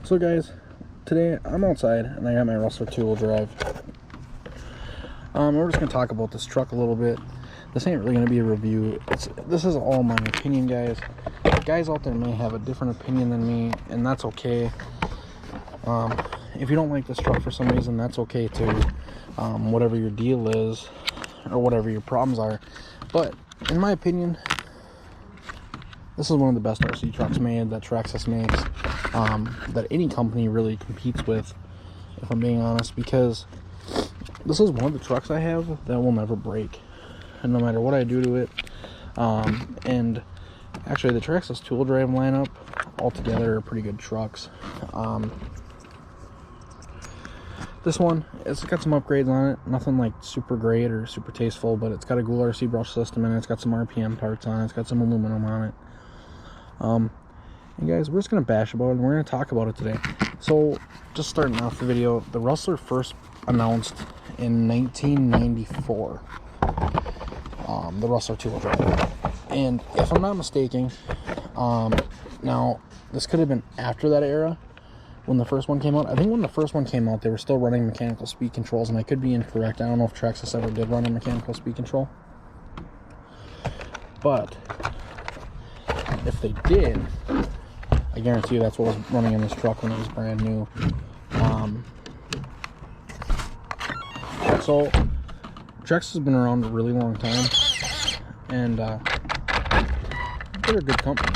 So guys, today I'm outside and I got my Rustler 2-wheel drive. We're just going to talk about this truck a little bit. This ain't really going to be a review. This is all my opinion, guys. Guys out there may have a different opinion than me, and that's okay. If you don't like this truck for some reason, that's okay too. Whatever your deal is, or whatever your problems are. But in my opinion, this is one of the best RC trucks made that Traxxas makes, that any company really competes with, if I'm being honest, because this is one of the trucks I have that will never break, and no matter what I do to it. And actually, the Traxxas 2-wheel drive lineup altogether are pretty good trucks. This one, it's got some upgrades on it, nothing like super great or super tasteful, but it's got a Gould RC brush system in it, it's got some RPM parts on it, it's got some aluminum on it. And guys, we're just going to bash about it, and we're going to talk about it today. So, just starting off the video, the Rustler first announced in 1994, the Rustler 2-wheel drive. And if I'm not mistaken, now, this could have been after that era, when the first one came out. I think when the first one came out, they were still running mechanical speed controls, and I could be incorrect. I don't know if Traxxas ever did run a mechanical speed control. But if they did, I guarantee you that's what was running in this truck when it was brand new. So Traxxas has been around a really long time, and they're a good company.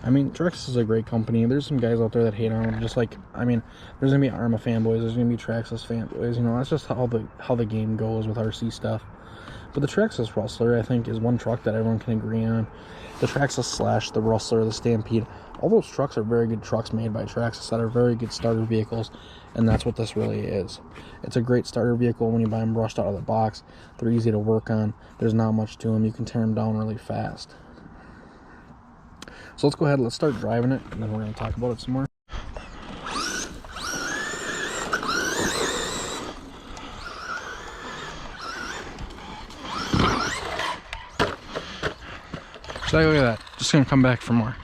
I mean, Traxxas is a great company. There's some guys out there that hate on them, just like, I mean, there's gonna be Arma fanboys, there's gonna be Traxxas fanboys, you know, that's just how the game goes with RC stuff. But the Traxxas Rustler, I think, is one truck that everyone can agree on. The Traxxas Slash, the Rustler, the Stampede, all those trucks are very good trucks made by Traxxas that are very good starter vehicles, and that's what this really is. It's a great starter vehicle when you buy them brushed out of the box. They're easy to work on. There's not much to them. You can tear them down really fast. So let's go ahead, let's start driving it, and then we're going to talk about it some more. So look at that, just going to come back for more.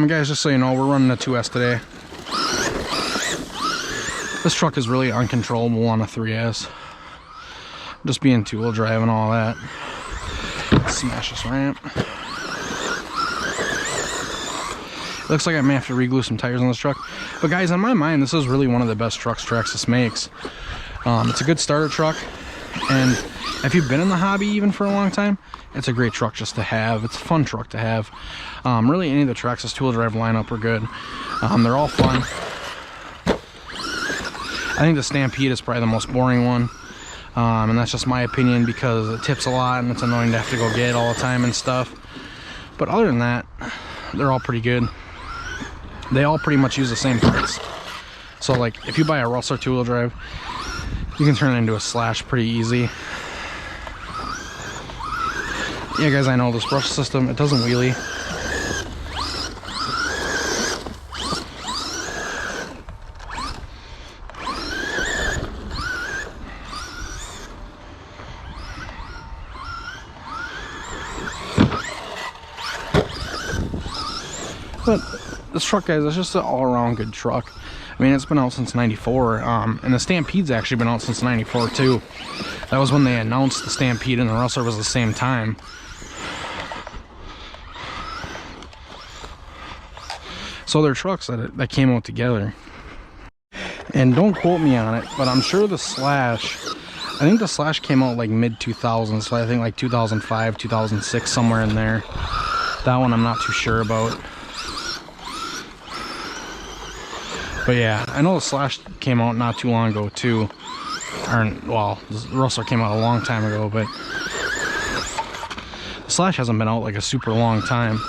Guys, just so you know, we're running a 2S today. This truck is really uncontrollable on a 3S. Just being 2-wheel drive and all that. Smash this ramp. Looks like I may have to re-glue some tires on this truck. But guys, in my mind, this is really one of the best trucks Traxxas makes. It's a good starter truck, and if you've been in the hobby even for a long time, it's a great truck just to have. It's a fun truck to have. Really, any of the Traxxas 2-wheel drive lineup are good. They're all fun. I think the Stampede is probably the most boring one, and that's just my opinion because it tips a lot and it's annoying to have to go get it all the time and stuff. But other than that, they're all pretty good. They all pretty much use the same parts. So like, if you buy a Rustler 2-wheel drive, you can turn it into a Slash pretty easy. Yeah guys, I know this brush system, it doesn't wheelie. But this truck, guys, it's just an all-around good truck. I mean, it's been out since '94, and the Stampede's actually been out since '94 too. That was when they announced the Stampede, and the Rustler was the same time. So they're trucks that came out together. And don't quote me on it, but I'm sure the Slash, I think the Slash came out like mid-2000s, so I think like 2005, 2006, somewhere in there. That one I'm not too sure about. But yeah, I know the Slash came out not too long ago too. Or, well, the Rustler came out a long time ago, but the Slash hasn't been out like a super long time.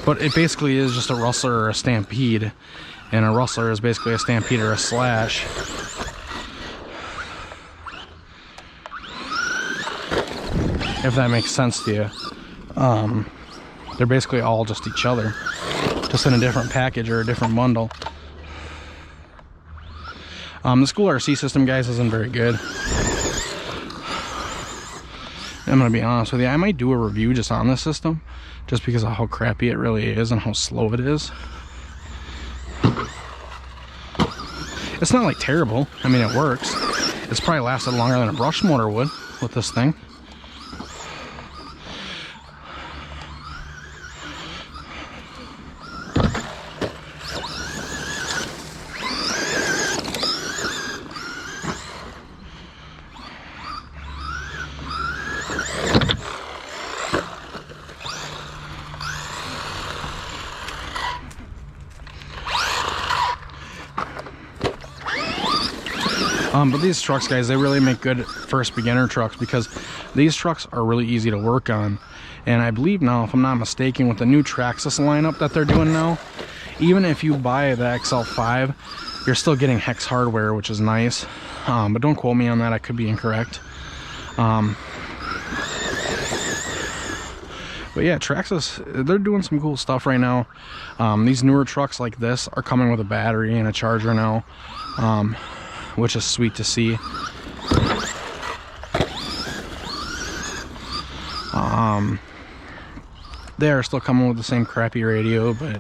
But it basically is just a Rustler or a Stampede, and a Rustler is basically a Stampede or a Slash. If that makes sense to you. They're basically all just each other, just in a different package or a different bundle. The Gould RC system, guys, isn't very good. I'm gonna be honest with you, I might do a review just on this system, just because of how crappy it really is and how slow it is. It's not like terrible. I mean, it works. It's probably lasted longer than a brush motor would with this thing. But these trucks, guys, they really make good first beginner trucks, because these trucks are really easy to work on. And I believe now, if I'm not mistaken, with the new Traxxas lineup that they're doing now, even if you buy the XL5, you're still getting hex hardware, which is nice. But don't quote me on that, I could be incorrect. But yeah, Traxxas, they're doing some cool stuff right now. These newer trucks like this are coming with a battery and a charger now, which is sweet to see. They are still coming with the same crappy radio, but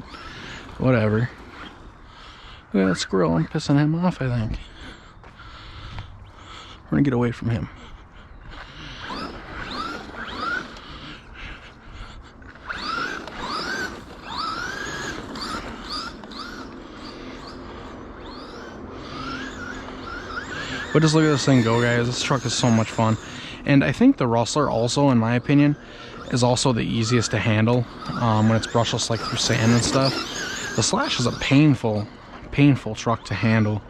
whatever. Look at that squirrel, I'm pissing him off, I think. We're gonna get away from him. But just look at this thing go, guys. This truck is so much fun. And I think the Rustler also, in my opinion, is also the easiest to handle when it's brushless, like through sand and stuff. The Slash is a painful truck to handle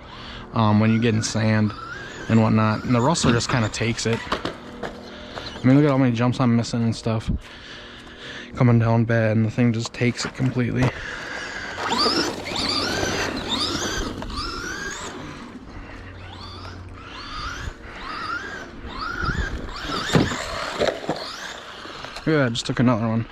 when you get in sand and whatnot. And the Rustler just kind of takes it. I mean, look at how many jumps I'm missing and stuff. Coming down bad, and the thing just takes it completely. Look at that, just took another one.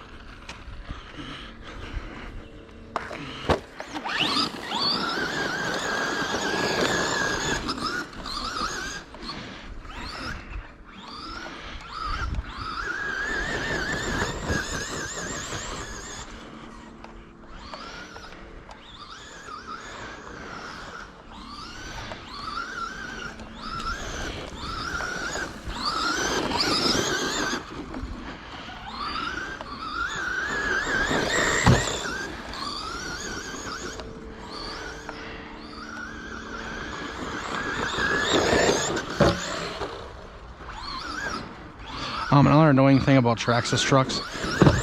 Another annoying thing about Traxxas trucks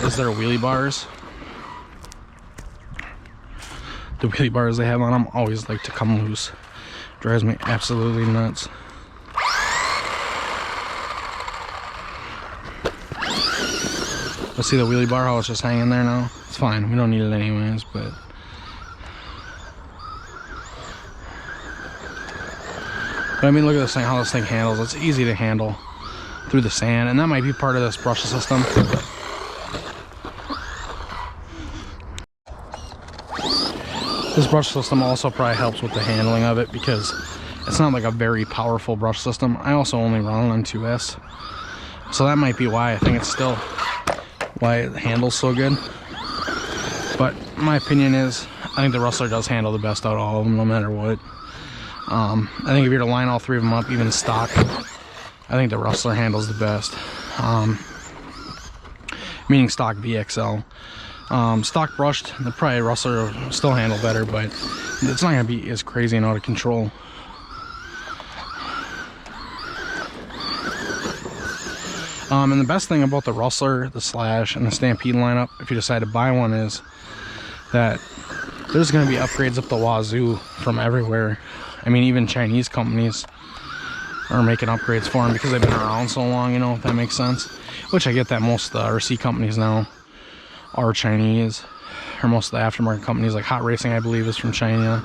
is their wheelie bars. The wheelie bars they have on them always like to come loose. Drives me absolutely nuts. Let's see the wheelie bar, how it's just hanging there now. It's fine, we don't need it anyways, but I mean, look at this thing, how this thing handles. It's easy to handle through the sand, and that might be part of this brush system. This brush system also probably helps with the handling of it, because it's not like a very powerful brush system. I also only run on 2S, so that might be why I think it's still why it handles so good. But my opinion is, I think the Rustler does handle the best out of all of them, no matter what. I think if you were to line all three of them up, even stock, I think the Rustler handles the best, meaning stock VXL. Stock brushed, the probably Rustler will still handle better, but it's not going to be as crazy and out of control. And the best thing about the Rustler, the Slash, and the Stampede lineup, if you decide to buy one, is that there's going to be upgrades up the wazoo from everywhere. I mean, even Chinese companies are making upgrades for them because they've been around so long, you know, if that makes sense. Which I get that most of the RC companies now are Chinese, or most of the aftermarket companies, like Hot Racing, I believe, is from China.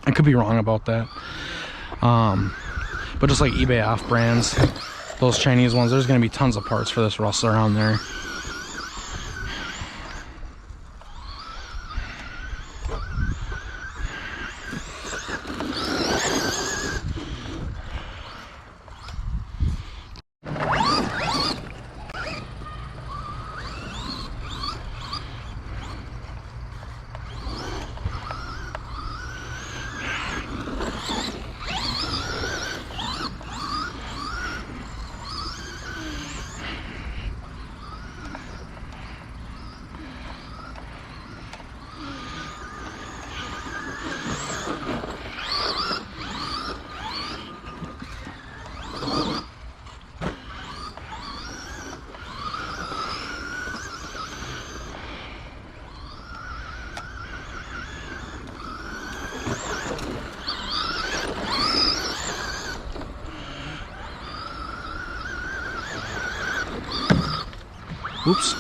I could be wrong about that. But just like eBay off brands, those Chinese ones, there's going to be tons of parts for this Rustler on there. Oops.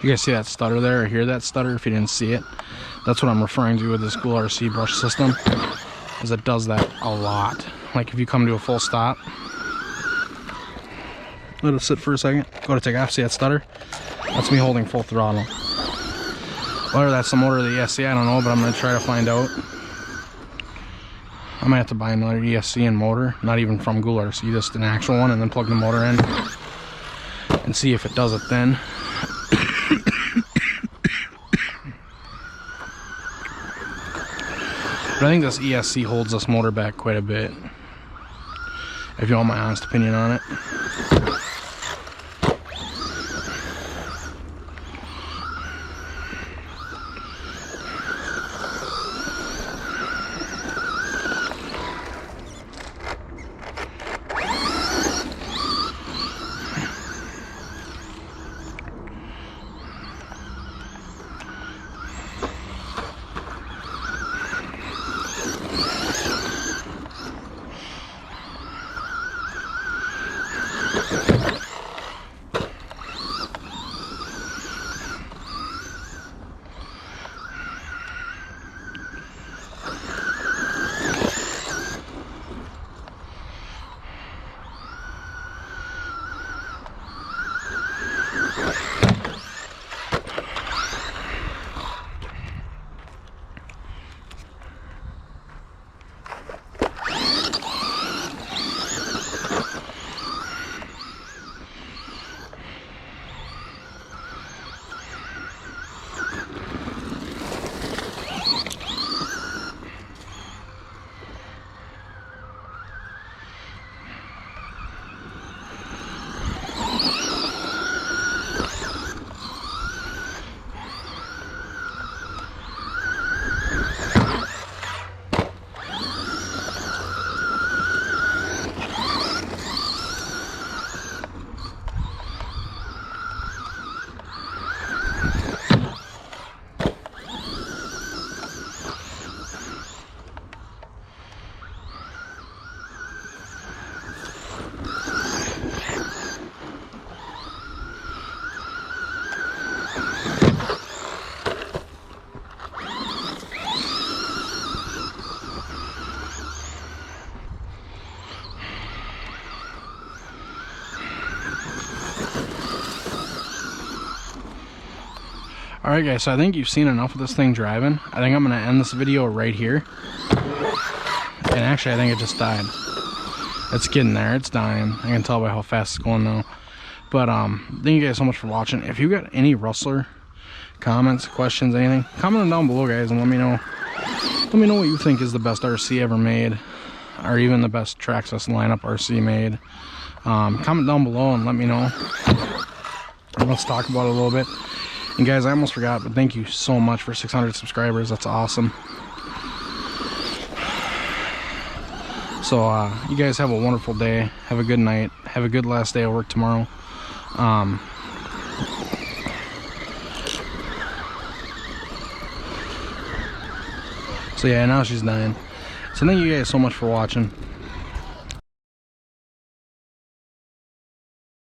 You guys see that stutter there, or hear that stutter? If you didn't see it, that's what I'm referring to with this Ghoul RC brush system, is it does that a lot. Like if you come to a full stop, let it sit for a second, go to take off, see that stutter? That's me holding full throttle. Whether that's the motor of the ESC, I don't know, but I'm going to try to find out. I might have to buy another ESC and motor, not even from Ghoul RC, just an actual one, and then plug the motor in and see if it does it then. But I think this ESC holds this motor back quite a bit, if you want my honest opinion on it. Alright guys, so I think you've seen enough of this thing driving. I think I'm going to end this video right here. And actually I think it just died. It's getting there, it's dying. I can tell by how fast it's going now. But thank you guys so much for watching. If you got any rustler comments, questions, anything, comment them down below guys and let me know. Let me know what you think is the best RC ever made. Or even the best Traxxas lineup RC made. Comment down below and let me know. And let's talk about it a little bit. And guys, I almost forgot, but thank you so much for 600 subscribers. That's awesome. So you guys have a wonderful day. Have a good night. Have a good last day of work tomorrow. So yeah, now she's dying. So thank you guys so much for watching.